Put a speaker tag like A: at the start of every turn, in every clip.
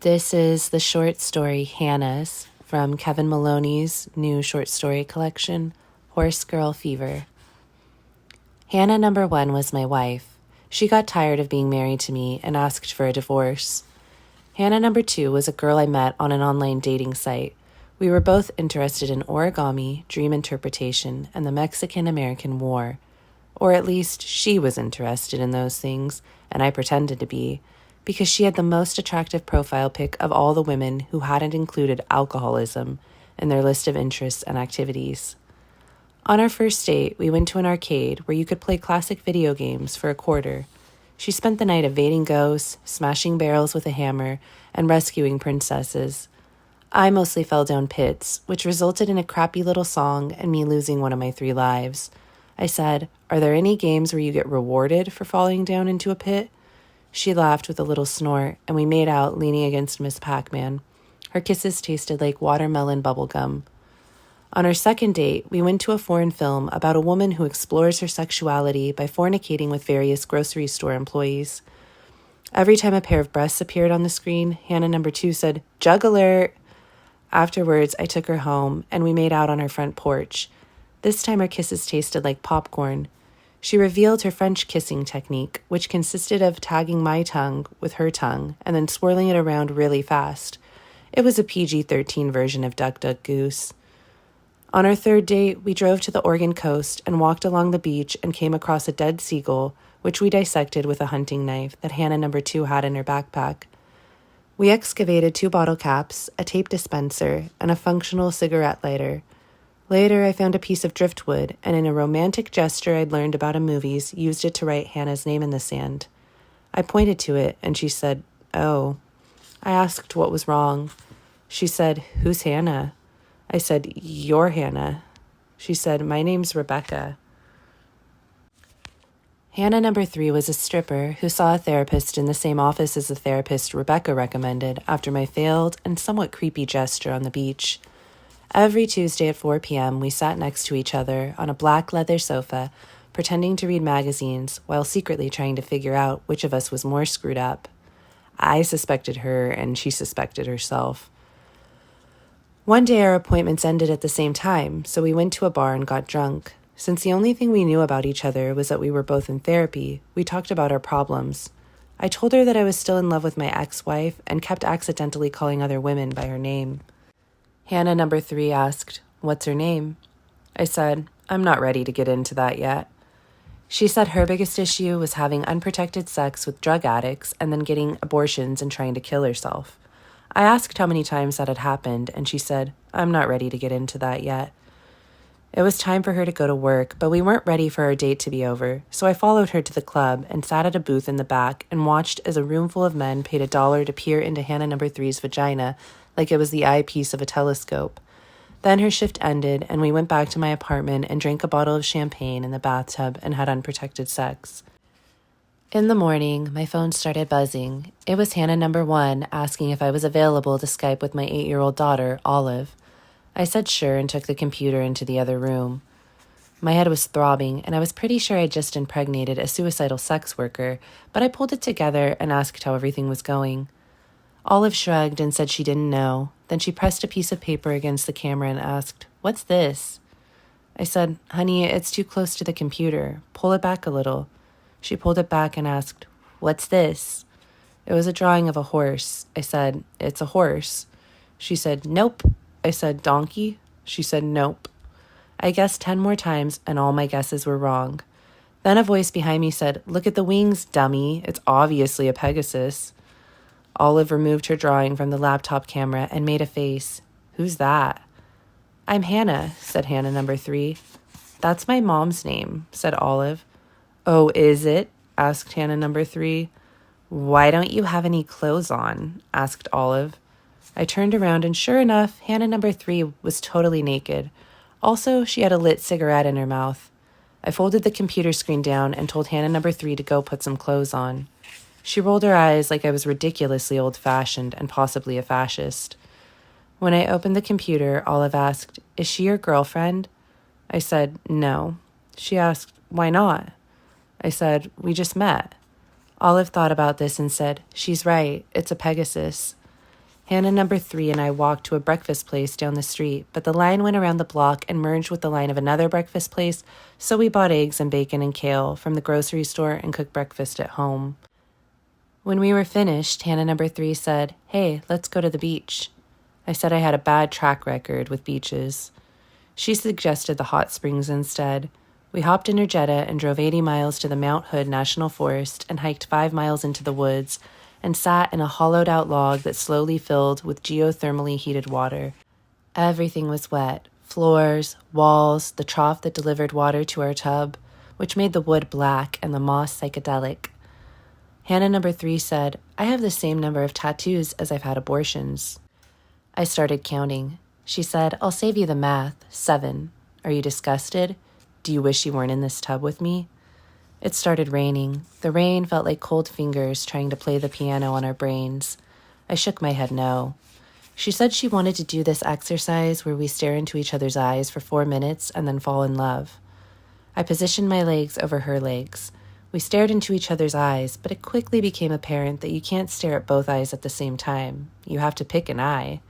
A: This is the short story Hannah's from Kevin Maloney's new short story collection, Horse Girl Fever. Hannah number 1 was my wife. She got tired of being married to me and asked for a divorce. Hannah number 2 was a girl I met on an online dating site. We were both interested in origami, dream interpretation, and the Mexican-American War. Or at least she was interested in those things, and I pretended to be, because she had the most attractive profile pic of all the women who hadn't included alcoholism in their list of interests and activities. On our first date, we went to an arcade where you could play classic video games for $0.25. She spent the night evading ghosts, smashing barrels with a hammer, and rescuing princesses. I mostly fell down pits, which resulted in a crappy little song and me losing one of my 3 lives. I said, "Are there any games where you get rewarded for falling down into a pit?" She laughed with a little snort, and we made out leaning against Miss Pac-Man. Her kisses tasted like watermelon bubblegum. On our second date, we went to a foreign film about a woman who explores her sexuality by fornicating with various grocery store employees. Every time a pair of breasts appeared on the screen, Hannah number 2 said, "Jug alert!" Afterwards, I took her home, and we made out on her front porch. This time our kisses tasted like popcorn. She revealed her French kissing technique, which consisted of tagging my tongue with her tongue and then swirling it around really fast. It was a PG-13 version of Duck, Duck, Goose. On our third date, we drove to the Oregon coast and walked along the beach and came across a dead seagull, which we dissected with a hunting knife that Hannah number 2 had in her backpack. We excavated 2 bottle caps, a tape dispenser, and a functional cigarette lighter. Later, I found a piece of driftwood, and in a romantic gesture I'd learned about in movies, used it to write Hannah's name in the sand. I pointed to it, and she said, "Oh." I asked what was wrong. She said, "Who's Hannah?" I said, "You're Hannah." She said, "My name's Rebecca." Hannah number 3 was a stripper who saw a therapist in the same office as the therapist Rebecca recommended after my failed and somewhat creepy gesture on the beach. Every Tuesday at 4 p.m., we sat next to each other on a black leather sofa, pretending to read magazines while secretly trying to figure out which of us was more screwed up. I suspected her, and she suspected herself. One day, our appointments ended at the same time, so we went to a bar and got drunk. Since the only thing we knew about each other was that we were both in therapy, we talked about our problems. I told her that I was still in love with my ex-wife and kept accidentally calling other women by her name. Hannah number 3 asked, "What's her name?" I said, "I'm not ready to get into that yet." She said her biggest issue was having unprotected sex with drug addicts and then getting abortions and trying to kill herself. I asked how many times that had happened, and she said, "I'm not ready to get into that yet." It was time for her to go to work, but we weren't ready for our date to be over, so I followed her to the club and sat at a booth in the back and watched as a room full of men paid $1 to peer into Hannah number 3's vagina like it was the eyepiece of a telescope. Then her shift ended, and we went back to my apartment and drank a bottle of champagne in the bathtub and had unprotected sex. In the morning, my phone started buzzing. It was Hannah number 1 asking if I was available to Skype with my 8-year-old daughter, Olive. I said sure and took the computer into the other room. My head was throbbing, and I was pretty sure I'd just impregnated a suicidal sex worker, but I pulled it together and asked how everything was going. Olive shrugged and said she didn't know. Then she pressed a piece of paper against the camera and asked, "What's this?" I said, "Honey, it's too close to the computer. Pull it back a little." She pulled it back and asked, "What's this?" It was a drawing of a horse. I said, "It's a horse." She said, "Nope." I said, "Donkey?" She said, "Nope." I guessed 10 more times, and all my guesses were wrong. Then a voice behind me said, "Look at the wings, dummy. It's obviously a Pegasus." Olive removed her drawing from the laptop camera and made a face. "Who's that?" "I'm Hannah," said Hannah number 3. "That's my mom's name," said Olive. "Oh, is it?" asked Hannah number 3. "Why don't you have any clothes on?" asked Olive. I turned around, and sure enough, Hannah number 3 was totally naked. Also, she had a lit cigarette in her mouth. I folded the computer screen down and told Hannah number 3 to go put some clothes on. She rolled her eyes like I was ridiculously old-fashioned and possibly a fascist. When I opened the computer, Olive asked, "Is she your girlfriend?" I said, "No." She asked, "Why not?" I said, "We just met." Olive thought about this and said, "She's right. It's a Pegasus." Hannah number 3 and I walked to a breakfast place down the street, but the line went around the block and merged with the line of another breakfast place, so we bought eggs and bacon and kale from the grocery store and cooked breakfast at home. When we were finished, Hannah number 3 said, "Hey, let's go to the beach." I said I had a bad track record with beaches. She suggested the hot springs instead. We hopped in her Jetta and drove 80 miles to the Mount Hood National Forest and hiked 5 miles into the woods and sat in a hollowed-out log that slowly filled with geothermally heated water. Everything was wet. Floors, walls, the trough that delivered water to our tub, which made the wood black and the moss psychedelic. Hannah number 3 said, "I have the same number of tattoos as I've had abortions." I started counting. She said, "I'll save you the math. 7. Are you disgusted? Do you wish you weren't in this tub with me?" It started raining. The rain felt like cold fingers trying to play the piano on our brains. I shook my head no. She said she wanted to do this exercise where we stare into each other's eyes for 4 minutes and then fall in love. I positioned my legs over her legs. We stared into each other's eyes, but it quickly became apparent that you can't stare at both eyes at the same time. You have to pick an eye.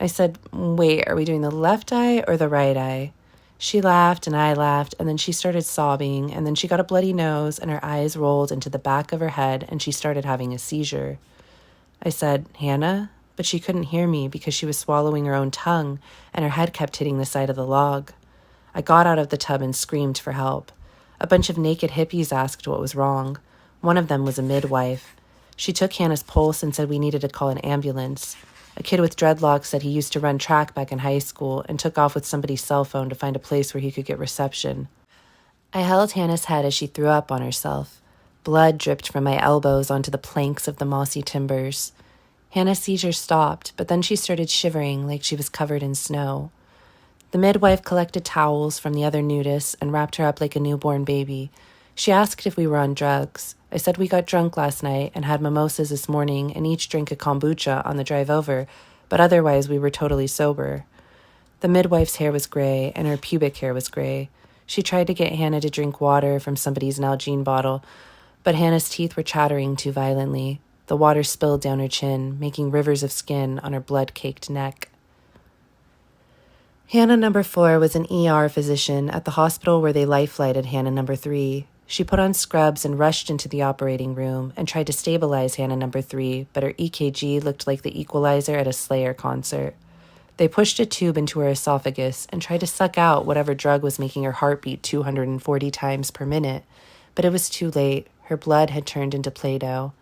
A: I said, "Wait, are we doing the left eye or the right eye?" She laughed and I laughed, and then she started sobbing, and then she got a bloody nose and her eyes rolled into the back of her head and she started having a seizure. I said, "Hannah?" But she couldn't hear me because she was swallowing her own tongue and her head kept hitting the side of the log. I got out of the tub and screamed for help. A bunch of naked hippies asked what was wrong. One of them was a midwife. She took Hannah's pulse and said we needed to call an ambulance. A kid with dreadlocks said he used to run track back in high school and took off with somebody's cell phone to find a place where he could get reception. I held Hannah's head as she threw up on herself. Blood dripped from my elbows onto the planks of the mossy timbers. Hannah's seizure stopped, but then she started shivering like she was covered in snow. The midwife collected towels from the other nudists and wrapped her up like a newborn baby. She asked if we were on drugs. I said we got drunk last night and had mimosas this morning and each drank a kombucha on the drive over, but otherwise we were totally sober. The midwife's hair was gray and her pubic hair was gray. She tried to get Hannah to drink water from somebody's Nalgene bottle, but Hannah's teeth were chattering too violently. The water spilled down her chin, making rivers of skin on her blood-caked neck. Hannah number 4 was an ER physician at the hospital where they life-flighted Hannah number 3. She put on scrubs and rushed into the operating room and tried to stabilize Hannah number 3, but her EKG looked like the equalizer at a Slayer concert. They pushed a tube into her esophagus and tried to suck out whatever drug was making her heart beat 240 times per minute, but it was too late. Her blood had turned into Play-Doh.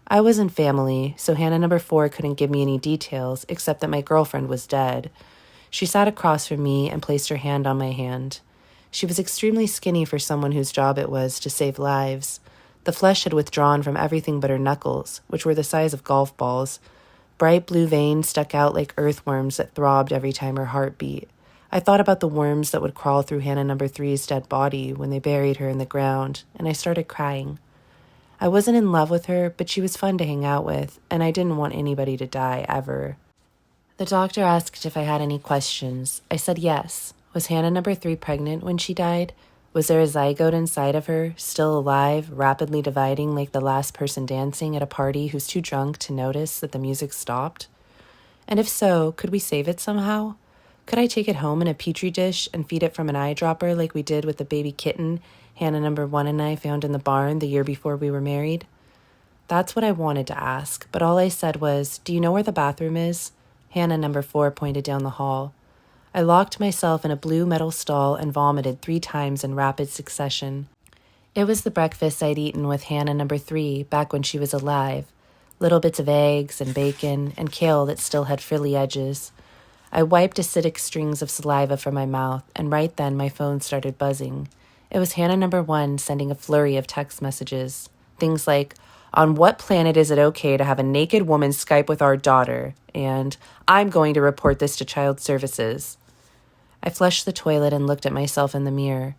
A: I was in family, so Hannah number 4 couldn't give me any details except that my girlfriend was dead. She sat across from me and placed her hand on my hand. She was extremely skinny for someone whose job it was to save lives. The flesh had withdrawn from everything but her knuckles, which were the size of golf balls. Bright blue veins stuck out like earthworms that throbbed every time her heart beat. I thought about the worms that would crawl through Hannah number 3's dead body when they buried her in the ground, and I started crying. I wasn't in love with her, but she was fun to hang out with, and I didn't want anybody to die, ever. The doctor asked if I had any questions. I said yes. Was Hannah number 3 pregnant when she died? Was there a zygote inside of her, still alive, rapidly dividing like the last person dancing at a party who's too drunk to notice that the music stopped? And if so, could we save it somehow? Could I take it home in a petri dish and feed it from an eyedropper like we did with the baby kitten Hannah number 1 and I found in the barn the year before we were married? That's what I wanted to ask, but all I said was, "Do you know where the bathroom is?" Hannah number 4 pointed down the hall. I locked myself in a blue metal stall and vomited 3 times in rapid succession. It was the breakfast I'd eaten with Hannah number 3 back when she was alive. Little bits of eggs and bacon and kale that still had frilly edges. I wiped acidic strings of saliva from my mouth, and right then my phone started buzzing. It was Hannah number 1 sending a flurry of text messages. Things like, "On what planet is it okay to have a naked woman Skype with our daughter?" And "I'm going to report this to Child Services." I flushed the toilet and looked at myself in the mirror.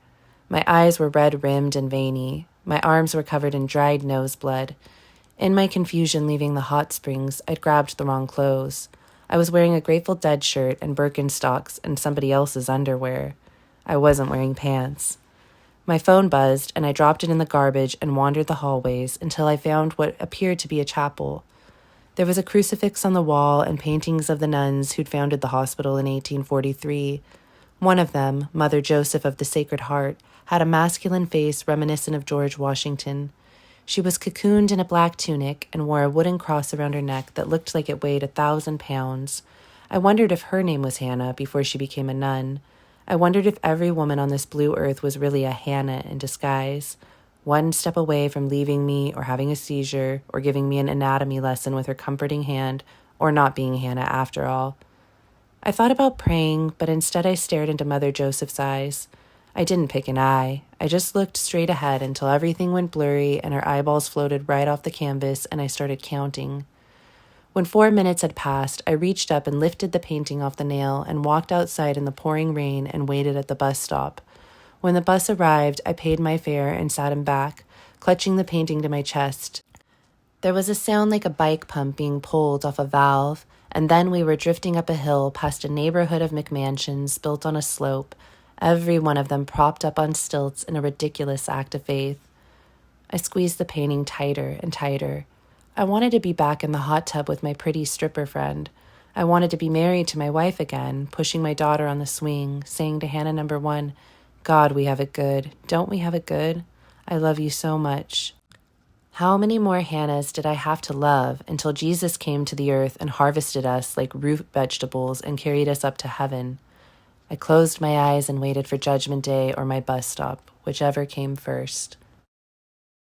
A: My eyes were red-rimmed and veiny. My arms were covered in dried nose blood. In my confusion leaving the hot springs, I'd grabbed the wrong clothes. I was wearing a Grateful Dead shirt and Birkenstocks and somebody else's underwear. I wasn't wearing pants. My phone buzzed, and I dropped it in the garbage and wandered the hallways until I found what appeared to be a chapel. There was a crucifix on the wall and paintings of the nuns who'd founded the hospital in 1843. One of them, Mother Joseph of the Sacred Heart, had a masculine face reminiscent of George Washington. She was cocooned in a black tunic and wore a wooden cross around her neck that looked like it weighed 1,000 pounds. I wondered if her name was Hannah before she became a nun. I wondered if every woman on this blue earth was really a Hannah in disguise, one step away from leaving me or having a seizure or giving me an anatomy lesson with her comforting hand or not being Hannah after all. I thought about praying, but instead I stared into Mother Joseph's eyes. I didn't pick an eye. I just looked straight ahead until everything went blurry and her eyeballs floated right off the canvas and I started counting. When 4 minutes had passed, I reached up and lifted the painting off the nail and walked outside in the pouring rain and waited at the bus stop. When the bus arrived, I paid my fare and sat him back, clutching the painting to my chest. There was a sound like a bike pump being pulled off a valve, and then we were drifting up a hill past a neighborhood of McMansions built on a slope, every one of them propped up on stilts in a ridiculous act of faith. I squeezed the painting tighter and tighter. I wanted to be back in the hot tub with my pretty stripper friend. I wanted to be married to my wife again, pushing my daughter on the swing, saying to Hannah number 1, "God, we have it good. Don't we have it good? I love you so much." How many more Hannahs did I have to love until Jesus came to the earth and harvested us like root vegetables and carried us up to heaven? I closed my eyes and waited for Judgment Day or my bus stop, whichever came first.